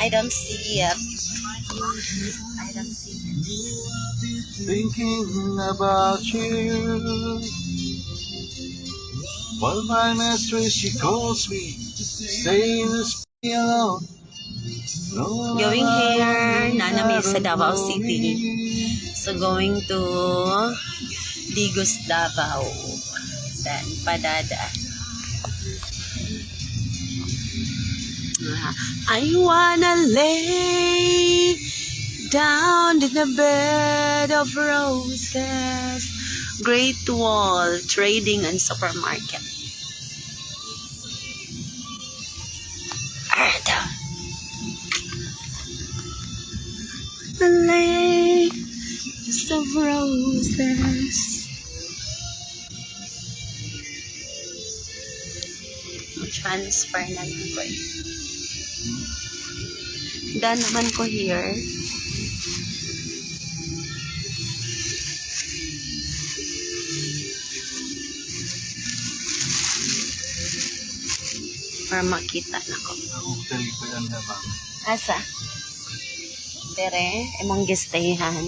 I don't see it. I don't see it. Thinking about you. While my mistress, she calls me, saying it's alone. No, Going here, Nanami sa Davao City. So going to Digos, Davao. Then Padada. I wanna lay down in a bed of roses. Great Wall Trading and Supermarket. The lakes of roses. Transfer na lang ko eh. Daan naman ko here. Para makita na ko. Asa? Dere, emong gistayhan.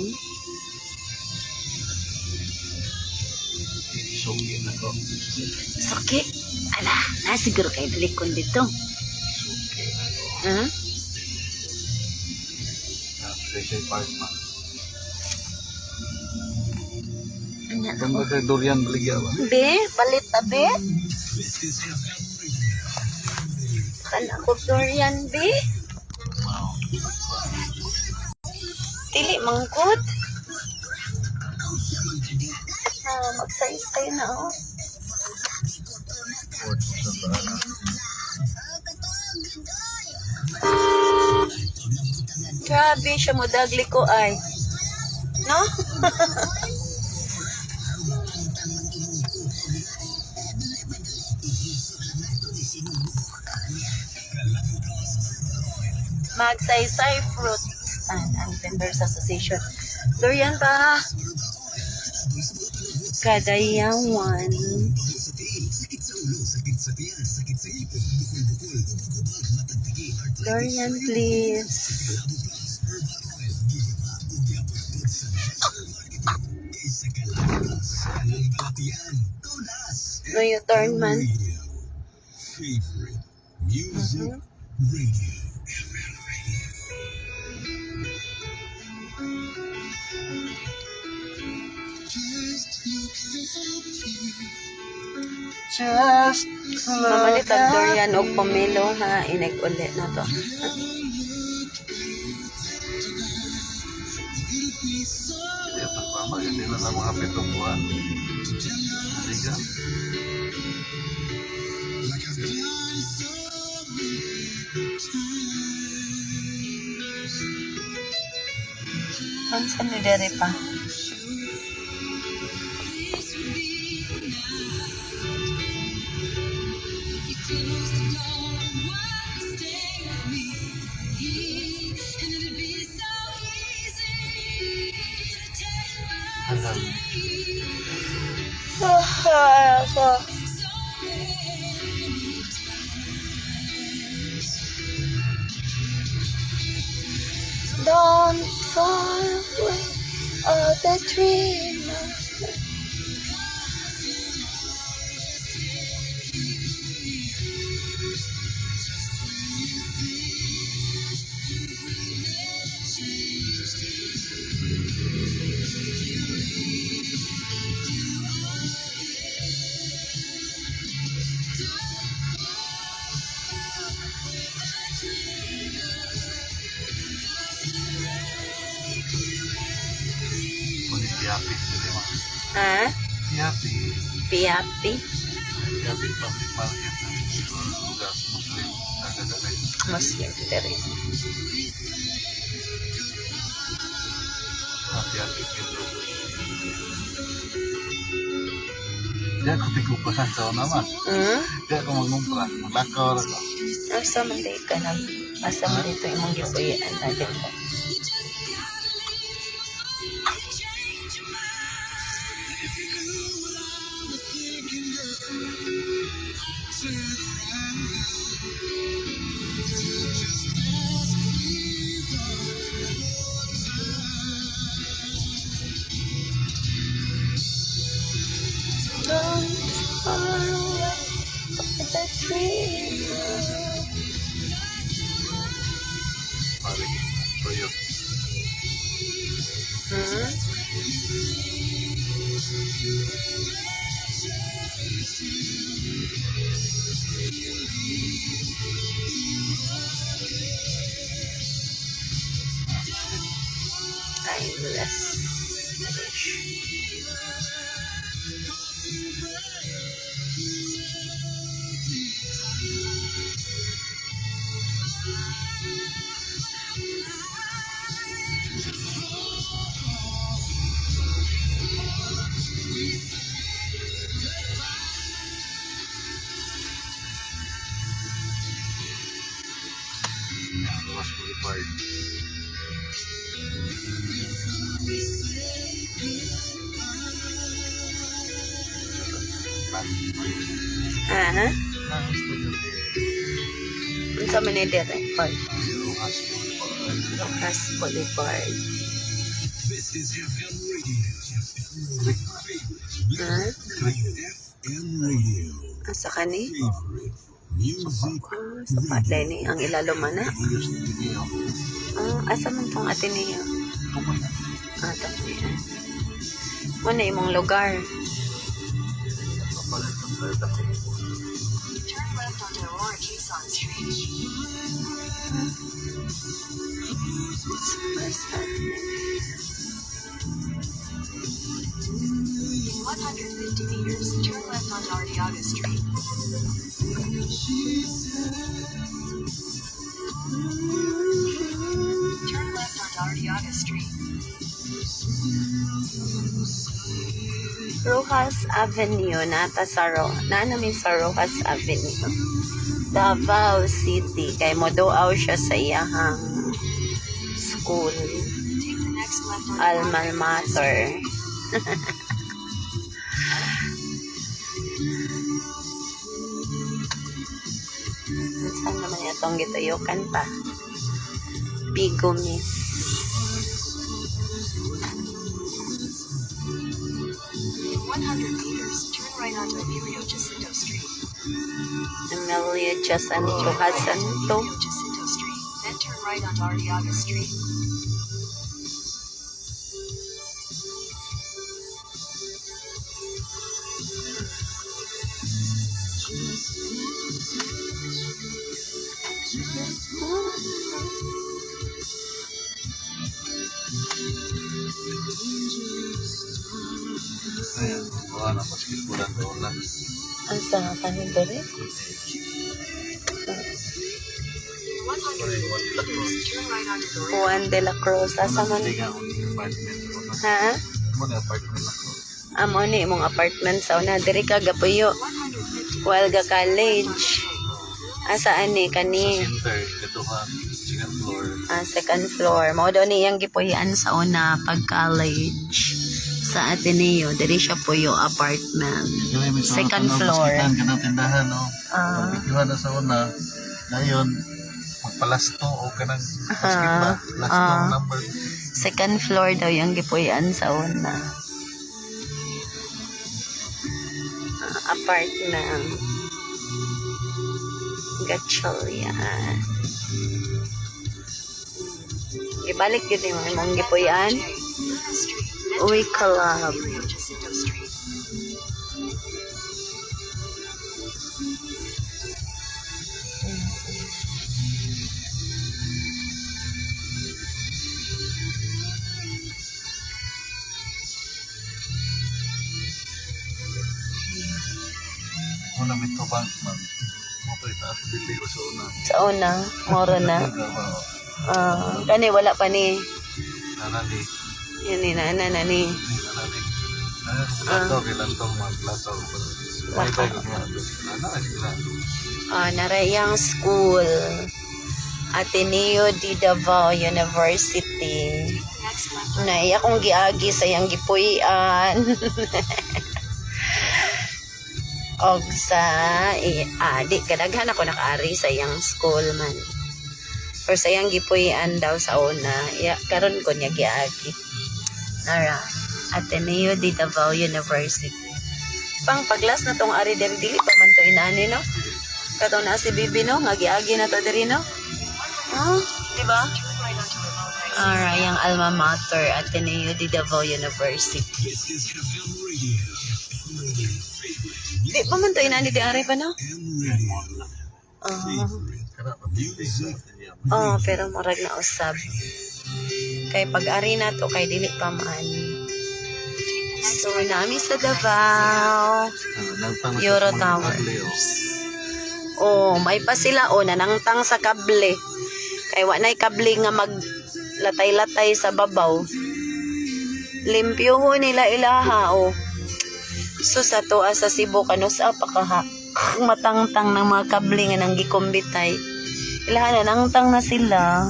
Suki na ko. Suki? Ala, nasiguro kayo dalikon dito. Suki na ko. Ha? Special part man. Ano? Ganda kay durian baligya ba? Be, palit na be? Kana ko durian be? Wow. Dili mangkot. Mag-size kayo na oh. Grabe siya mo dagli ko ay. No? Mag-say-say fruit stand ang Vendors Association. Durian ba? Kadayawan. Durian, please. No, you turn man. Favorite music radio. Just Mamalit ang durian o pomelo ha. Ineg ulit na to. ya pertama ini lah mga pitong buwan. Tiga. Ang saan ni dere pa? Hanggang Don't fall away of the tree. Piapi sila mah. Ha? Piapi. Piapi? Piapi public market lugar muslim agak-agak. Muslim dere. Piapi gitu. Dia kutikupasan sa naman. Dia ako magmumpra, maglakaw ako. Asa man day ka na? Asa man dito imong gibuyan na dito? Timeless. Rojas Boulevard. Aha. Ang studio Unsa man ni dire? Park. Rojas Boulevard. Lucas Boulevard. This is FM Radio. Click. Ha? FM Radio. Asa ka ni? Favorite music Sa patay ni ang ilaluma na. Ayos na niyo. Asa man tong Ateneo? Tumoy na. Tapos mo na imong lugar. Papalit ng Berta ko. Turn left onto Aurora Quezon Street. In 150 meters, turn left onto Arteaga Street. Turn left onto Arteaga Street. Rojas Avenue namin sa Rojas Avenue, Davao City. Kay modoaw siya sa iyahang school, Take the next left onto alma Arteaga mater. Saan naman itong gituyukan pa? Bigomis. In 100 meters, turn right onto Emilio Jacinto Street. Emilio Jacinto Jacinto. Emilio Jacinto Street. Then turn right onto Arteaga Street. Ayan, wala na basketballan doon lang. Ang sa kanito rin? 100 meters, turn right onto Dorado. Juan de la Cruz. Asa man? Hindi nga ang apartment ko na. Ha? Mo na apartment ako. Amo ni imong apartment sa una. Diri ka gapuyo. 150 Walga College. Asaan ni Sa kani? center, katuhan, second floor. Second floor. Mao daw ni iyang gipuyan sa una pag college sa Ateneo. Diri siya puyo apartment. Second floor. Kanang tindahan, no? Ah. Pagpikuhan na sa una, ngayon, magpalasto o kanang basketball. Last Ah. number. Second floor daw yung gipuyan sa una. Apartment. Gatchalian. Ibalik yun yung imong gipuyan. Uy, Club. Emilio Jacinto Street. Una mito bank man. Mo pa itaas bili ko sa una. Sa una, moro na. Kani wala pa ni. Nanani. Yan ni nana na ni. Nanani. Lantaw kay lantaw maglantaw. Bye-bye ko nga. Nanani sila. Narayang school. Ateneo de Davao University. Next left onto Naiya kong giagi sa iyang gipuyan. Og sa di kadaghan ako nakaari sa iyang school man. Or sa iyang gipuyan daw sa una. Karon ko niya giagi. Ara, Ateneo de Davao University. Pang paglas na tong ari diri dili pa man to inani no. Kato na si Bibi no, nga giagi na to diri no. Di ba? turn right onto a low-rise. Yung alma mater, Ateneo de Davao University. This is FM Radio. FM Radio. Di pa man to inani di ari pa no? FM Radio. Music. Pero murag na usab. Kay pag-ari na to, kay dili pa man. So, nami sa Davao. Euro Towers. May pa sila, nanangtang sa kable. Kay wanay kable nga maglatay-latay sa babaw. Limpyo ho nila ilaha, So, sa to, sa Cebu, kanus apakaha. Matangtang ng mga kable nga nang gikumbitay. Ilaha na, nangtang na sila.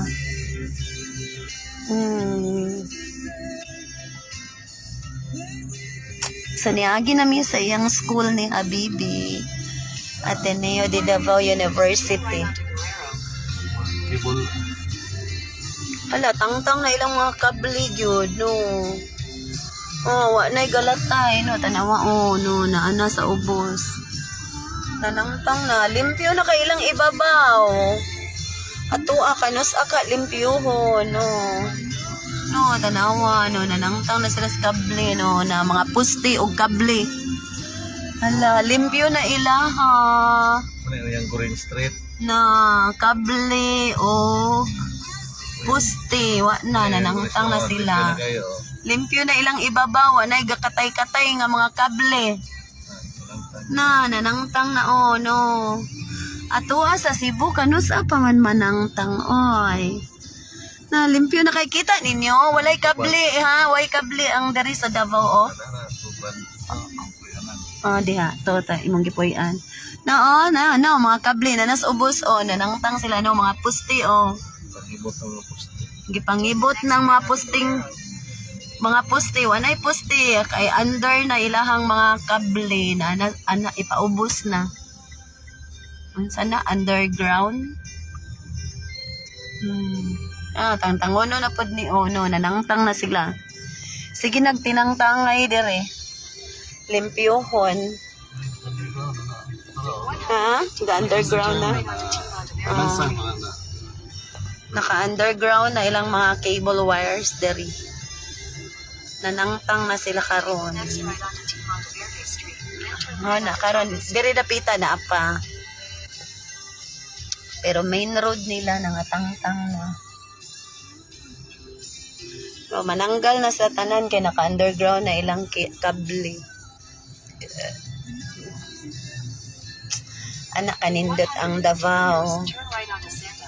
So, niagi namin sa iyang school ni Habibi. Ateneo de Davao University. Onto Guerrero. Cable. Ala, tangtang na ilang mga kable yun, no. Wa na'y galatay, no. Tanawa, no, naana sa ubos. Nanangtang na, limpyo na kay ilang ibabaw. Ato kanus limpyo ho, no. No, tanawa, no, nanangtang na sila sa kable, no, na mga puste o kable. Hala, limpyo na ilaha. Ano yung Green Street? Na kable o puste, nanangtang na sila. Limpyo na ilang ibabaw, na gakatay-katay nga mga kable. Nanangtang na, no. Ato sa Cebu, kanus pa man manangtang, oy. Na limpyo na kay kita ninyo, walay kable, ha? Walay kable ang dari sa Davao, diha, to, imong gipuy-an. No, mga kable na nas ubos, nanangtang sila, no, mga puste, gipangibot ng mga posting, wanay poste, kay under na ilahang mga kable na ipaubos na. Unsa na, underground? Tangtangono na pod ni nanangtang na sila. Sige, nagtinangtang ngay dire. Limpyohon. Ha? Ga-underground na? Naka-underground na ilang mga cable wires diri. Nanangtang na sila karon. Next, right onto T. Monteverde Street. Na karon diri dapita na pa. Pero main road nila nangatangtang na. So, mananggal na sa tanan kay naka-underground na ilang kable. Anak kanindot ang Davao. Turn right onto Santa.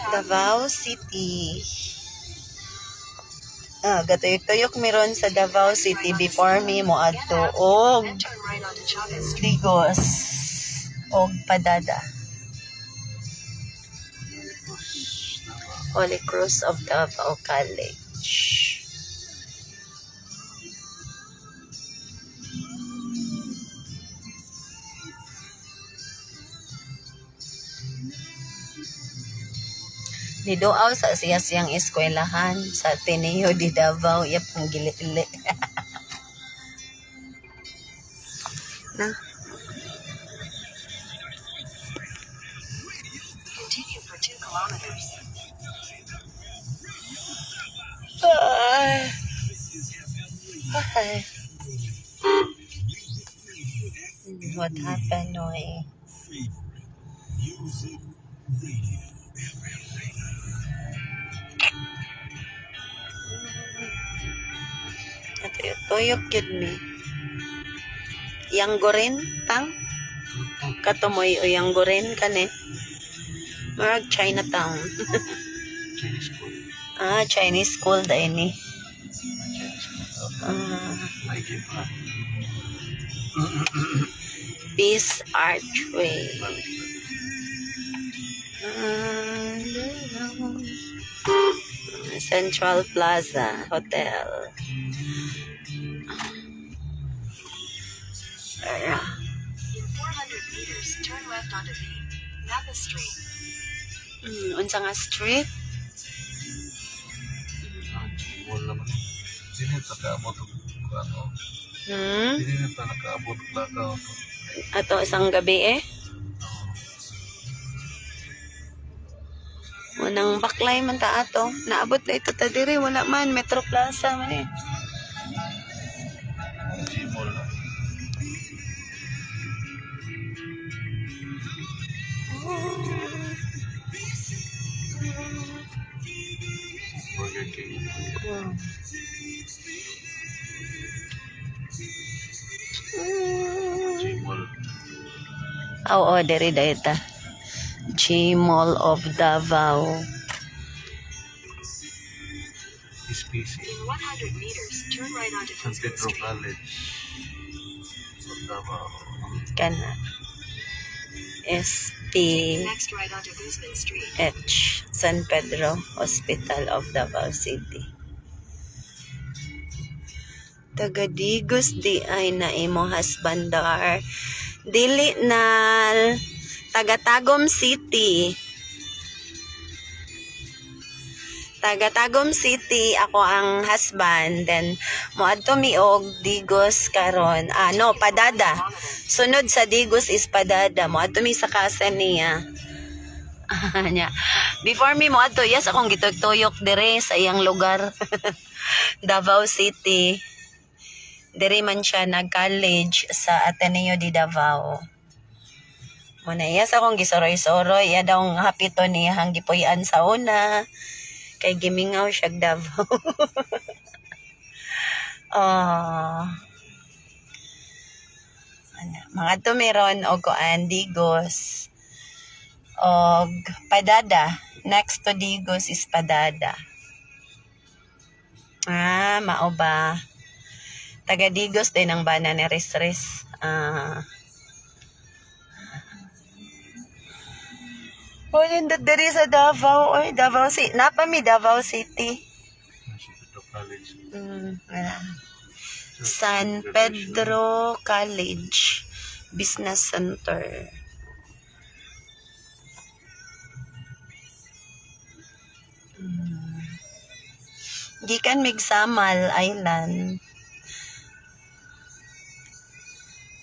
Davao City. Gatuyok-tuyok meron sa Davao City before me mo adto og Then turn right onto Chavez Street. Digos og Padada. Holy Cross of Davao College. Nidoaw sa siyang eskwelahan sa Ateneo de Davao, pang gili-gili. Na. Continue for 2 kilometers. Ay. What happened, Noy? Music Radio. Tuyok yun mi. Yang goren, tang? Katumoy o yang goren ka ne? Marag Chinatown. Chinese food. Chinese school dahil ni. Chinese food. Ah, May gipa. Peace Archway. Central Plaza Hotel. In 400 meters, turn left onto V. Napa Street. Unsa nga street? Wala naman. Sino yung nakaabot ang ano? Sino yung nakaabot ang lakaw? Ato isang gabi Unang baklay man ta ato. Naabot na ito ta diri. Wala man. Metro Plaza man eh. Gmall. Burger King. Gmall. Oo, diri dayta. G-Mall of Davao. SPC. In 100 meters, turn right onto San Guzman Pedro Street. College. Of Davao. Kana. Next right onto Guzman Street. SPH. San Pedro Hospital of Davao City. Tagadigos di ay na imo husbandar. Dili nal. Tagatagom City. Tagatagom City, ako ang husband. Then, moadto mi og Digos karon. No, Padada. Sunod sa Digos is Padada. Moadto mi sa casa niya. Nya. Before mi moadto, yes, akong gituyok dire sa iyang lugar. Davao City. Dire man siya nag-college sa Ateneo de Davao. Muna yes, akong gisoroy-soroy. Iya daw ang hapito niya hang gipuyan sa una. Kay gimingaw siya Davao. Mga tumiron o kuan Digos og Padada. Next to Digos is Padada. Mao ba? Taga Digos din ang bana ni Ris. Nindot diri sa Davao. Oy, Davao City. Napa mi Davao City. San Pedro College. Wala. San Pedro College Business Center. Gikan Migsamal Island.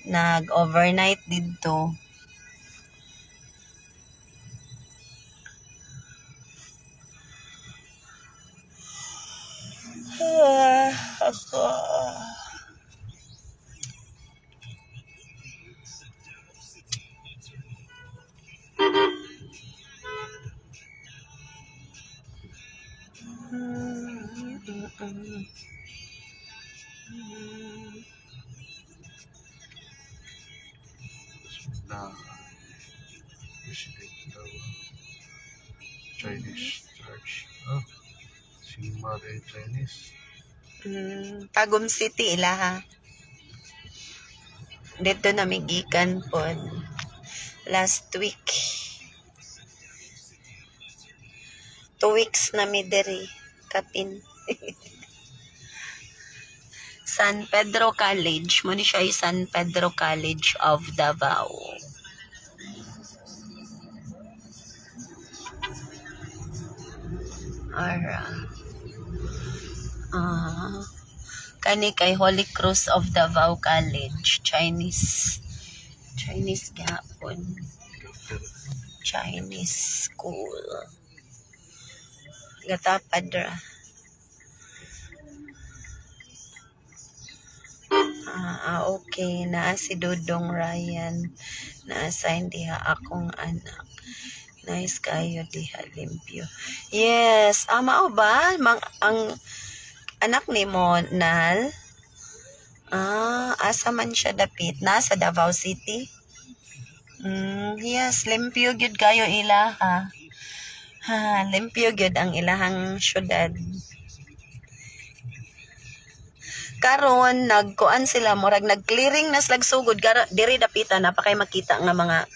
Nag-overnight dito. Ako. Na Chinese church. Singmare Chinese. Tagum City ilaha. Dito na migikan po. Last week. 2 weeks na mi diri kapin. San Pedro College. Muna siya ay San Pedro College of Davao. Kani kay Holy Cross of Davao College. Chinese gapon. Chinese school. Gatapad ra. Okay. Naa si Dudong Ryan. Na-assign diha akong anak. Nice kayo diha limpyo. Yes. Mao ba? Ang anak ni mo, Nal? Asa man siya dapit? Nasa Davao City? Yes. Limpyo gyud kayo ilaha. Limpyo gyud ang ilahang syudad. Karon nagkuan sila murag nag-clearing na slag sugod diri dapita napakay makita nga mga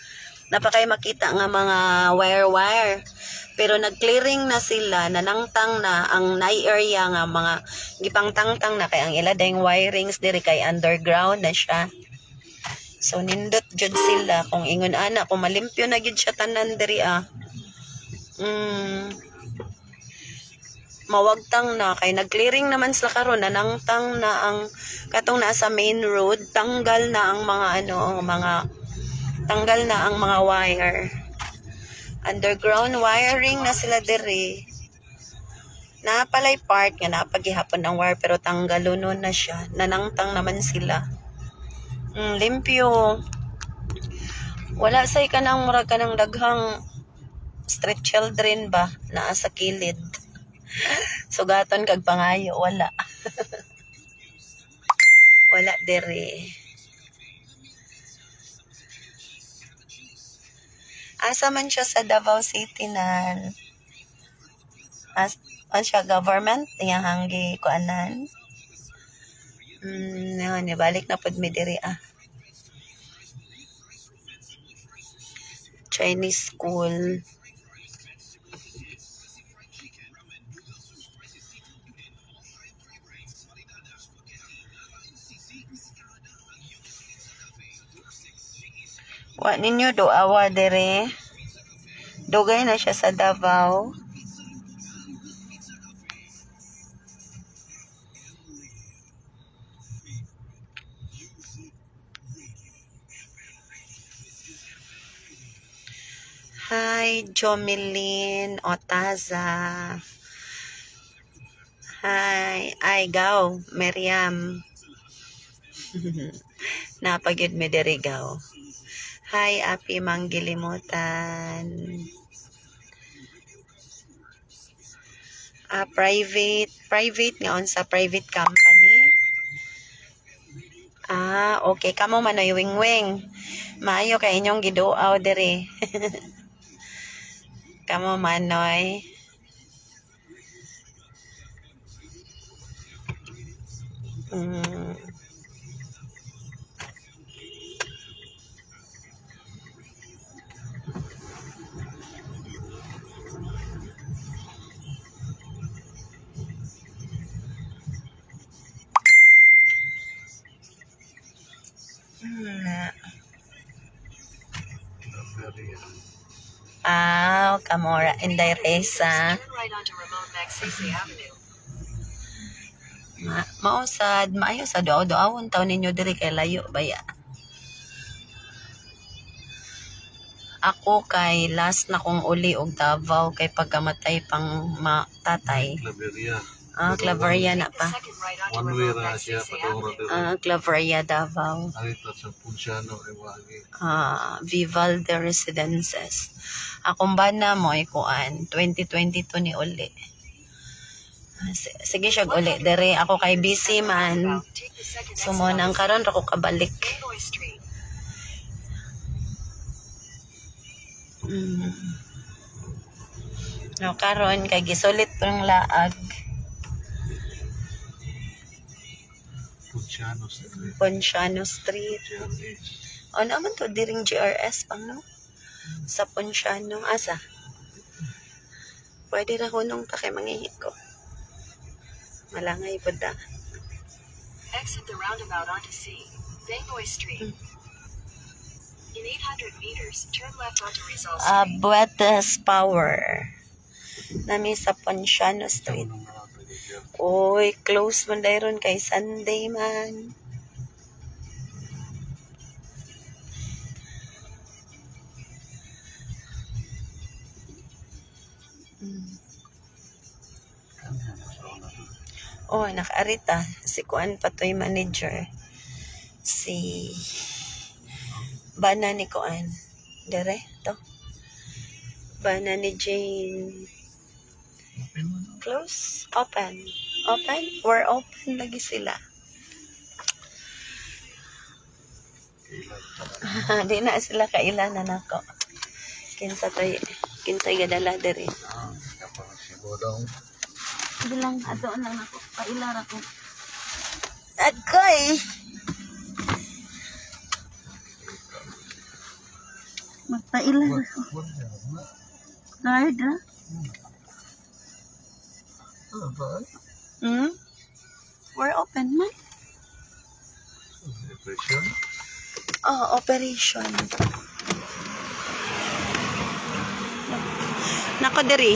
wire. Pero nag-clearing na sila, nanangtang na ang area nga mga gipangtangtang na kay ang ila dayong wirings diri kay underground na siya. So nindot jud sila kung ingon ana kung malimpyo na gyud siya tanan diri mawagtang na kay nag-clearing naman sila karon nanangtang na ang katong nasa main road tanggal na ang mga wire. Underground wiring na sila diri. Napalay part nga napagihapon ng wire pero tanggalunon na siya. Nanangtang naman sila. Limpyo. Wala say ka nang murag ka ng daghang street children ba naa sa kilid. Sugaton kag pangayo wala. Wala dere. Asa man siya sa Davao City nan. An siya government yang hanggi kuanan. Ni balik na pud mi diri Chinese school. Wa ninyo do awa dere. Dugay na siya sa Davao. Hi, Jomelyn Otaza. Hi, Aigaw, Miriam. Napagyud mi diri gaw. Hi, Api Manggilimutan. Private nga sa private company. Okay, kamo manoy wing-wing. Maayo kay inyong giduaw diri. Kamo manoy. Kamora Inday Reza. Turn right onto Ramon Magsaysay Avenue. Mausad, maayo sa duaw-duawon taon ninyo diri kay layo baya. Ako kay last na kong uli og Davao kay pagkamatay pang tatay. Claveria. Claveria na pa. Second right onto One way Ramon ra siya Magsaysay padungro Avenue. dito. Claveria Davao. Arito sa Punciano ay wagi. Vivalde Residences. Akong bana mo ay kuan 2022 ni uli. Sige siya uli dere ako kay busy man. Take the second exit Sumonang karon ra ko kabalik. Illinois Street. No karon kay gisulit pang laag. Punciano Street. Ponciano Street. GRH. O naman to diring GRS pang no? Sa Ponciano. Asa? Pwede ra hunong ta kay mangihi ko. Malangay po da. Exit the roundabout onto C. Bangoy Street. In 800 meters, turn left onto Rizal Street. Buetes Power. Nami sa Ponciano Street. Ano na pwede siya? Oy, close man dayron kay Sunday man. Nakaarita. Si Kuan Patoy manager. Si Bana ni Kuan. Dere, to. Bana ni Jane. Close. Open. Open? We're open lagi sila. Kailan Di na sila kailanan ako. Kinsay gadala dere. kapag si Bodong. Bilang ato lang ako. Pailar ako. Agoy! Magpailar ako. Guard, ha? We're open, man. Depression. Operation. Nako, diri.